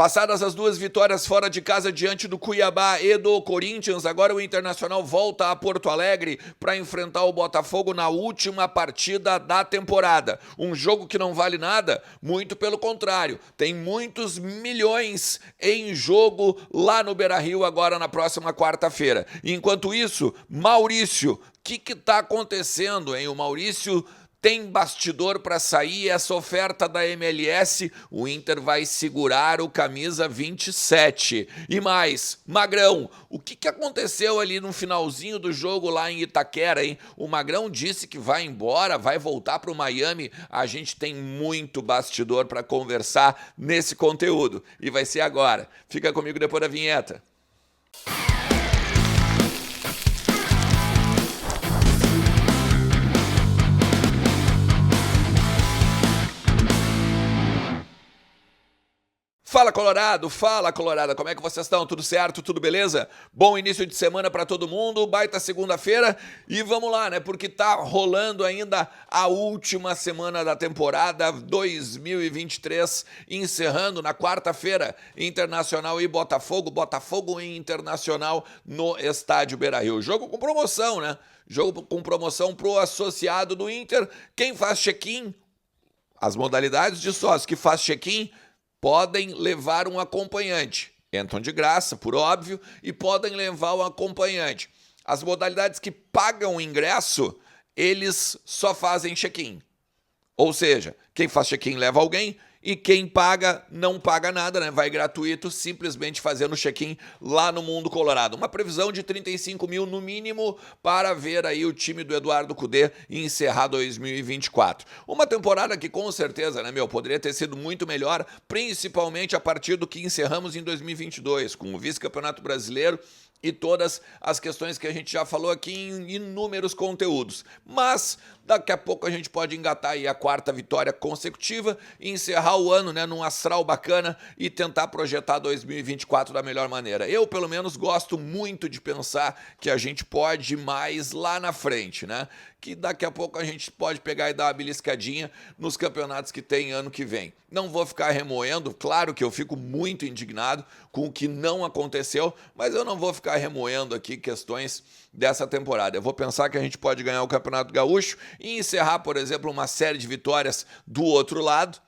Passadas as duas vitórias fora de casa diante do Cuiabá e do Corinthians, agora o Internacional volta a Porto Alegre para enfrentar o Botafogo na última partida da temporada. Um jogo que não vale nada, muito pelo contrário. Tem muitos milhões em jogo lá no Beira-Rio agora na próxima quarta-feira. Enquanto isso, Maurício, o que está acontecendo, hein? O Maurício tem bastidor para sair, essa oferta da MLS, o Inter vai segurar o camisa 27. E mais, Magrão, o que aconteceu ali no finalzinho do jogo lá em Itaquera, hein? O Magrão disse que vai embora, vai voltar para o Miami. A gente tem muito bastidor para conversar nesse conteúdo. E vai ser agora. Fica comigo depois da vinheta. Fala Colorado, como é que vocês estão? Tudo certo? Tudo beleza? Bom início de semana para todo mundo, baita segunda-feira e vamos lá, né? Porque tá rolando ainda a última semana da temporada 2023, encerrando na quarta-feira, Internacional e Botafogo, Botafogo e Internacional no Estádio Beira-Rio. Jogo com promoção, né? Jogo com promoção pro associado do Inter. Quem faz check-in, as modalidades de sócio que faz check-in, podem levar um acompanhante. Entram de graça, por óbvio, e podem levar um acompanhante. As modalidades que pagam o ingresso, eles só fazem check-in. Ou seja, quem faz check-in leva alguém e quem paga não paga nada, né? Vai gratuito, simplesmente fazendo check-in lá no Mundo Colorado. Uma previsão de 35 mil no mínimo para ver aí o time do Eduardo Cudê encerrar 2024. Uma temporada que com certeza, né, poderia ter sido muito melhor, principalmente a partir do que encerramos em 2022, com o vice-campeonato brasileiro e todas as questões que a gente já falou aqui em inúmeros conteúdos. Mas daqui a pouco a gente pode engatar aí a quarta vitória consecutiva e encerrar o ano, né, num astral bacana e tentar projetar 2024 da melhor maneira. Eu, pelo menos, gosto muito de pensar que a gente pode ir mais lá na frente, né? Que daqui a pouco a gente pode pegar e dar uma beliscadinha nos campeonatos que tem ano que vem. Não vou ficar remoendo, claro que eu fico muito indignado com o que não aconteceu, mas eu não vou ficar remoendo aqui questões dessa temporada. Eu vou pensar que a gente pode ganhar o Campeonato Gaúcho e encerrar, por exemplo, uma série de vitórias do outro lado.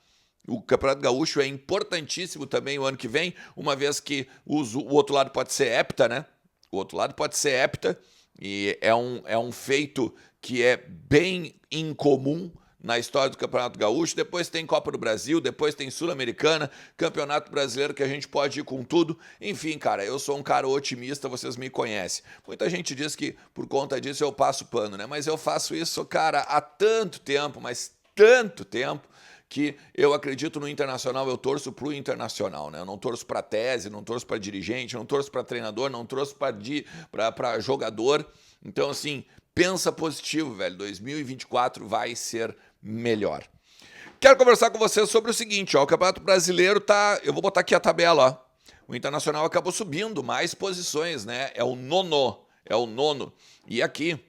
O Campeonato Gaúcho é importantíssimo também o ano que vem, uma vez que o outro lado pode ser hepta, né? O outro lado pode ser hepta e é um feito que é bem incomum na história do Campeonato Gaúcho. Depois tem Copa do Brasil, depois tem Sul-Americana, Campeonato Brasileiro que a gente pode ir com tudo. Enfim, cara, eu sou um cara otimista, vocês me conhecem. Muita gente diz que por conta disso eu passo pano, né? Mas eu faço isso, cara, há tanto tempo, mas tanto tempo, que eu acredito no Internacional, eu torço pro Internacional, né? Eu não torço pra tese, não torço pra dirigente, não torço pra treinador, não torço pra jogador. Então, assim, pensa positivo, velho. 2024 vai ser melhor. Quero conversar com vocês sobre o seguinte, ó. O Campeonato Brasileiro tá... Eu vou botar aqui a tabela, ó. O Internacional acabou subindo mais posições, né? É o nono. E aqui,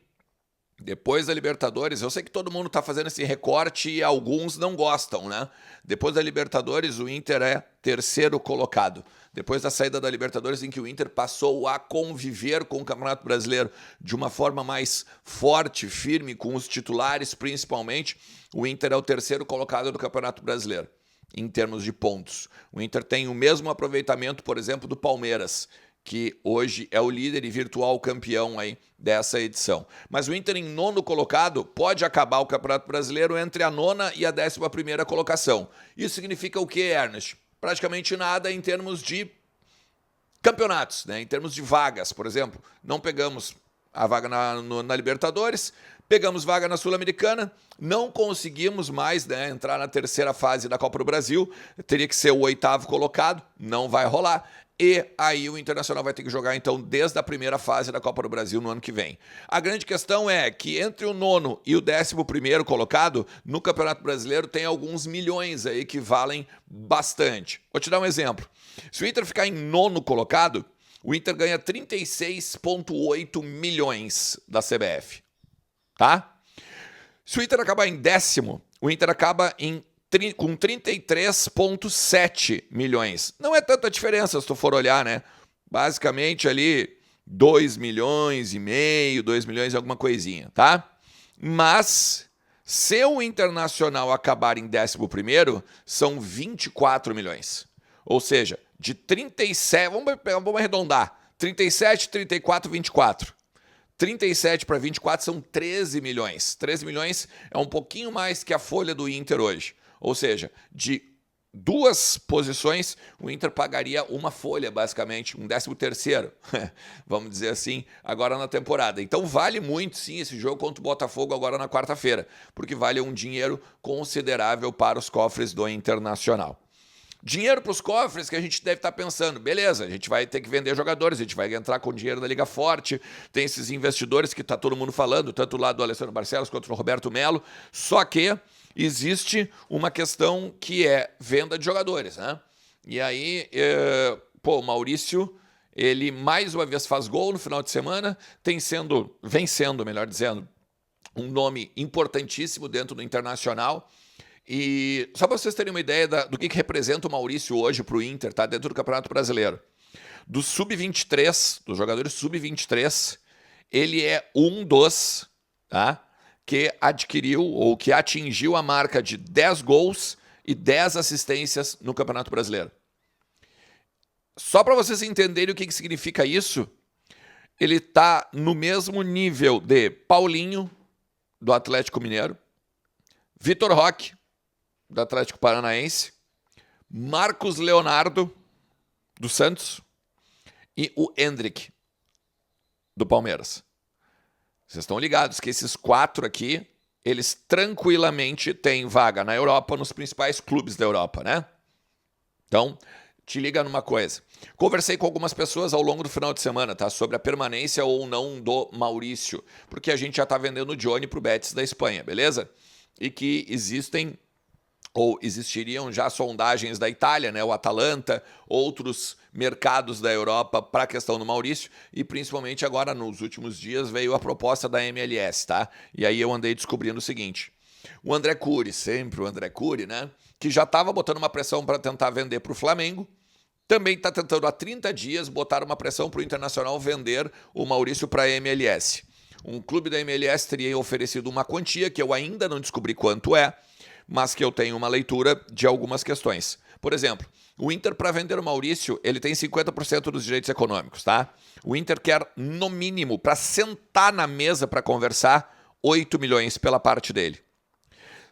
depois da Libertadores, eu sei que todo mundo tá fazendo esse recorte e alguns não gostam, né? Depois da Libertadores, o Inter é terceiro colocado. Depois da saída da Libertadores, em que o Inter passou a conviver com o Campeonato Brasileiro de uma forma mais forte, firme, com os titulares principalmente, o Inter é o terceiro colocado do Campeonato Brasileiro, em termos de pontos. O Inter tem o mesmo aproveitamento, por exemplo, do Palmeiras, que hoje é o líder e virtual campeão aí dessa edição. Mas o Inter em nono colocado pode acabar o Campeonato Brasileiro entre a nona e a 11ª colocação. Isso significa o quê, Ernest? Praticamente nada em termos de campeonatos, né? Em termos de vagas, por exemplo. Não pegamos a vaga na Libertadores, pegamos vaga na Sul-Americana, não conseguimos mais, né, entrar na terceira fase da Copa do Brasil, teria que ser o 8º colocado, não vai rolar. E aí o Internacional vai ter que jogar, então, desde a primeira fase da Copa do Brasil no ano que vem. A grande questão é que entre o nono e o 11º colocado, no Campeonato Brasileiro, tem alguns milhões aí que valem bastante. Vou te dar um exemplo. Se o Inter ficar em nono colocado, o Inter ganha 36,8 milhões da CBF. Tá? Se o Inter acabar em 10º, o Inter acaba em com 33,7 milhões. Não é tanta diferença se tu for olhar, né? Basicamente ali 2 milhões e meio, 2 milhões e alguma coisinha, tá? Mas se o Internacional acabar em 11º, são 24 milhões. Ou seja, de 37, vamos arredondar, 37, 34, 24. 37 para 24 são 13 milhões. 13 milhões é um pouquinho mais que a folha do Inter hoje. Ou seja, de 2 posições, o Inter pagaria uma folha, basicamente, um 13º, vamos dizer assim, agora na temporada. Então vale muito, sim, esse jogo contra o Botafogo agora na quarta-feira, porque vale um dinheiro considerável para os cofres do Internacional. Dinheiro para os cofres que a gente deve estar pensando, beleza, a gente vai ter que vender jogadores, a gente vai entrar com dinheiro da Liga Forte, tem esses investidores que está todo mundo falando, tanto lá do Alessandro Barcelos quanto do Roberto Melo, só que existe uma questão que é venda de jogadores, né? E aí, o Maurício, ele mais uma vez faz gol no final de semana, vem sendo, melhor dizendo, um nome importantíssimo dentro do Internacional. E só para vocês terem uma ideia do que representa o Maurício hoje para o Inter, tá? Dentro do Campeonato Brasileiro. Do Sub-23, dos jogadores Sub-23, ele é um dos, tá? Que adquiriu ou que atingiu a marca de 10 gols e 10 assistências no Campeonato Brasileiro. Só para vocês entenderem o que significa isso, ele está no mesmo nível de Paulinho, do Atlético Mineiro, Vitor Roque, do Atlético Paranaense, Marcos Leonardo, do Santos, e o Endrick, do Palmeiras. Vocês estão ligados que esses 4 aqui, eles tranquilamente têm vaga na Europa, nos principais clubes da Europa, né? Então, te liga numa coisa. Conversei com algumas pessoas ao longo do final de semana, tá? Sobre a permanência ou não do Maurício, porque a gente já tá vendendo o Johnny pro Betis da Espanha, beleza? E que existiriam já sondagens da Itália, né, o Atalanta, outros mercados da Europa para a questão do Maurício, e principalmente agora nos últimos dias veio a proposta da MLS, tá? E aí eu andei descobrindo o seguinte: o André Cury, sempre o André Cury, né, que já estava botando uma pressão para tentar vender para o Flamengo, também está tentando há 30 dias botar uma pressão para o Internacional vender o Maurício para a MLS. Um clube da MLS teria oferecido uma quantia que eu ainda não descobri quanto é, mas que eu tenho uma leitura de algumas questões. Por exemplo, o Inter, para vender o Maurício, ele tem 50% dos direitos econômicos, tá? O Inter quer, no mínimo, para sentar na mesa para conversar, 8 milhões pela parte dele.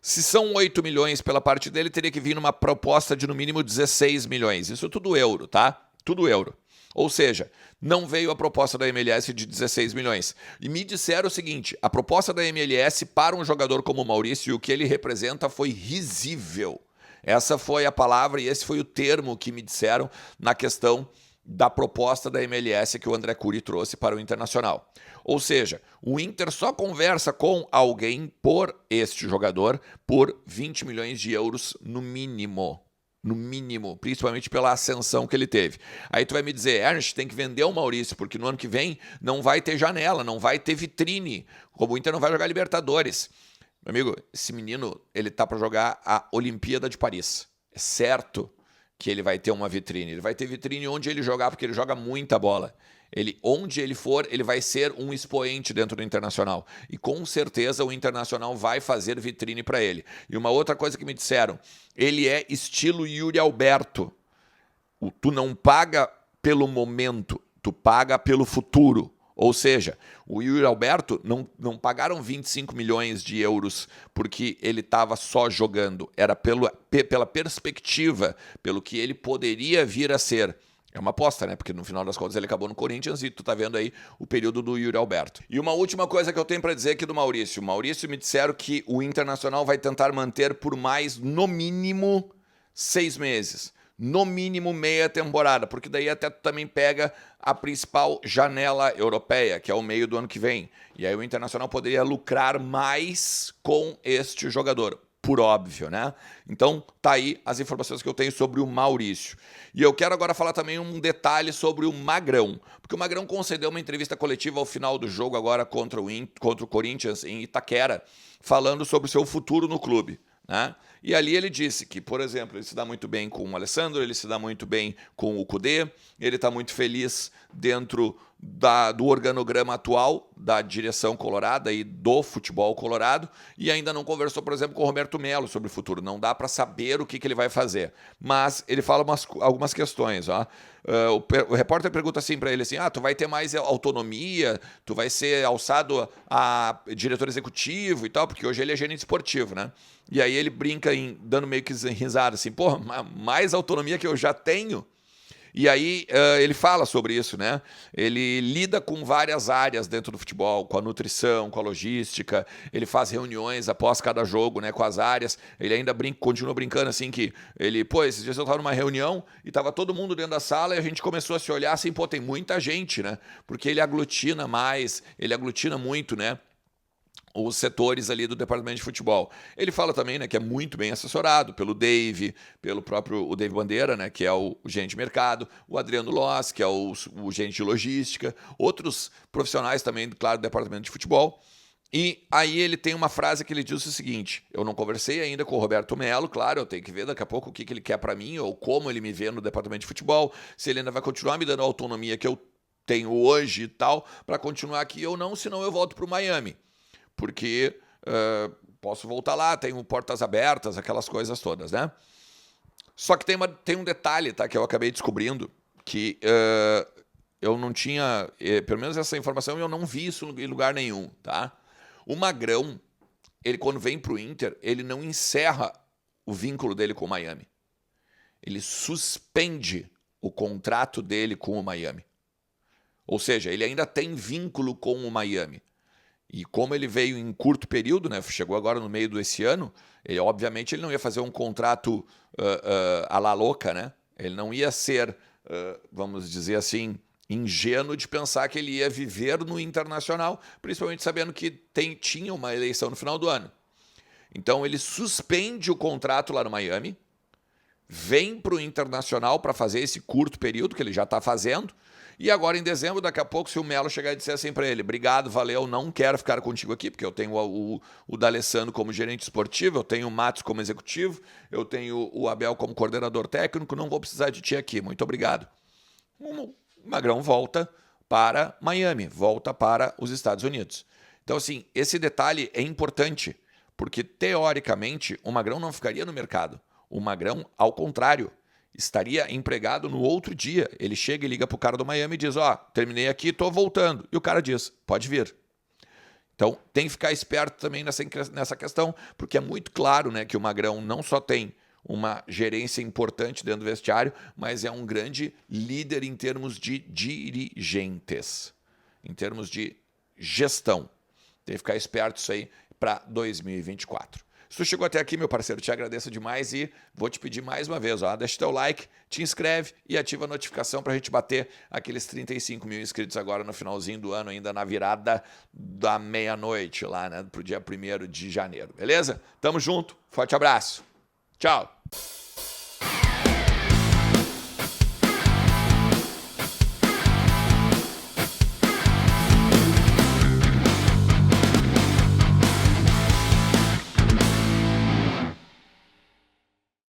Se são 8 milhões pela parte dele, teria que vir numa proposta de, no mínimo, 16 milhões. Isso tudo euro, tá? Tudo euro. Ou seja, não veio a proposta da MLS de 16 milhões. E me disseram o seguinte: a proposta da MLS para um jogador como o Maurício e o que ele representa foi risível. Essa foi a palavra e esse foi o termo que me disseram na questão da proposta da MLS que o André Cury trouxe para o Internacional. Ou seja, o Inter só conversa com alguém por este jogador por 20 milhões de euros no mínimo. No mínimo, principalmente pela ascensão que ele teve. Aí tu vai me dizer: Ernst, tem que vender o Maurício, porque no ano que vem não vai ter janela, não vai ter vitrine, como o Inter não vai jogar Libertadores. Meu amigo, esse menino, ele tá para jogar a Olimpíada de Paris. É certo que ele vai ter uma vitrine. Ele vai ter vitrine onde ele jogar, porque ele joga muita bola. Onde ele for, ele vai ser um expoente dentro do Internacional. E com certeza o Internacional vai fazer vitrine para ele. E uma outra coisa que me disseram: ele é estilo Yuri Alberto. Tu não paga pelo momento, tu paga pelo futuro. Ou seja, o Yuri Alberto não pagaram 25 milhões de euros porque ele estava só jogando. Era pela perspectiva, pelo que ele poderia vir a ser. É uma aposta, né? Porque no final das contas ele acabou no Corinthians e tu tá vendo aí o período do Yuri Alberto. E uma última coisa que eu tenho para dizer aqui do Maurício. O Maurício me disseram que o Internacional vai tentar manter por mais, no mínimo, 6 meses. No mínimo meia temporada, porque daí até tu também pega a principal janela europeia, que é o meio do ano que vem. E aí o Internacional poderia lucrar mais com este jogador. Por óbvio, né? Então, tá aí as informações que eu tenho sobre o Maurício. E eu quero agora falar também um detalhe sobre o Magrão, porque o Magrão concedeu uma entrevista coletiva ao final do jogo agora contra o Corinthians em Itaquera, falando sobre o seu futuro no clube, né? E ali ele disse que, por exemplo, ele se dá muito bem com o Alessandro, ele se dá muito bem com o Kudê, ele está muito feliz dentro do organograma atual da direção colorada e do futebol colorado, e ainda não conversou, por exemplo, com o Roberto Melo sobre o futuro. Não dá para saber o que ele vai fazer. Mas ele fala algumas questões. Ó. O repórter pergunta assim para ele assim, tu vai ter mais autonomia, tu vai ser alçado a diretor executivo e tal, porque hoje ele é gerente esportivo, né? E aí ele brinca dando meio que risada assim, mais autonomia que eu já tenho. E aí ele fala sobre isso, né? Ele lida com várias áreas dentro do futebol, com a nutrição, com a logística, ele faz reuniões após cada jogo, né, com as áreas, ele ainda continua brincando assim que ele, esses dias eu estava numa reunião e estava todo mundo dentro da sala e a gente começou a se olhar assim, tem muita gente, né? Porque ele aglutina muito, né? Os setores ali do departamento de futebol. Ele fala também, né, que é muito bem assessorado pelo Dave, pelo próprio o Dave Bandeira, né, que é o gerente de mercado, o Adriano Loss, que é o gerente de logística, outros profissionais também, claro, do departamento de futebol. E aí ele tem uma frase que ele diz o seguinte, eu não conversei ainda com o Roberto Melo, claro, eu tenho que ver daqui a pouco o que ele quer para mim, ou como ele me vê no departamento de futebol, se ele ainda vai continuar me dando a autonomia que eu tenho hoje e tal, para continuar aqui ou não, senão eu volto para o Miami. Porque posso voltar lá, tenho portas abertas, aquelas coisas todas, né? Só que tem um detalhe, tá, que eu acabei descobrindo, que eu não tinha, pelo menos essa informação, eu não vi isso em lugar nenhum, tá? O Magrão, ele quando vem pro Inter, ele não encerra o vínculo dele com o Miami. Ele suspende o contrato dele com o Miami. Ou seja, ele ainda tem vínculo com o Miami. E como ele veio em curto período, né, chegou agora no meio desse ano, obviamente ele não ia fazer um contrato à la louca, né? Ele não ia ser, vamos dizer assim, ingênuo de pensar que ele ia viver no Internacional, principalmente sabendo que tinha uma eleição no final do ano. Então ele suspende o contrato lá no Miami, vem para o Internacional para fazer esse curto período que ele já está fazendo, e agora em dezembro, daqui a pouco, se o Melo chegar e disser assim para ele, obrigado, valeu, não quero ficar contigo aqui, porque eu tenho o D'Alessandro como gerente esportivo, eu tenho o Matos como executivo, eu tenho o Abel como coordenador técnico, não vou precisar de ti aqui, muito obrigado. O Magrão volta para Miami, volta para os Estados Unidos. Então, assim, esse detalhe é importante, porque, teoricamente, o Magrão não ficaria no mercado. O Magrão, ao contrário, estaria empregado no outro dia. Ele chega e liga para o cara do Miami e diz, terminei aqui, estou voltando. E o cara diz, pode vir. Então, tem que ficar esperto também nessa questão, porque é muito claro, né, que o Magrão não só tem uma gerência importante dentro do vestiário, mas é um grande líder em termos de dirigentes, em termos de gestão. Tem que ficar esperto isso aí para 2024. Se tu chegou até aqui, meu parceiro, te agradeço demais e vou te pedir mais uma vez, deixa teu like, te inscreve e ativa a notificação para a gente bater aqueles 35 mil inscritos agora no finalzinho do ano, ainda na virada da meia-noite, lá, né, pro dia 1º de janeiro, beleza? Tamo junto, forte abraço, tchau!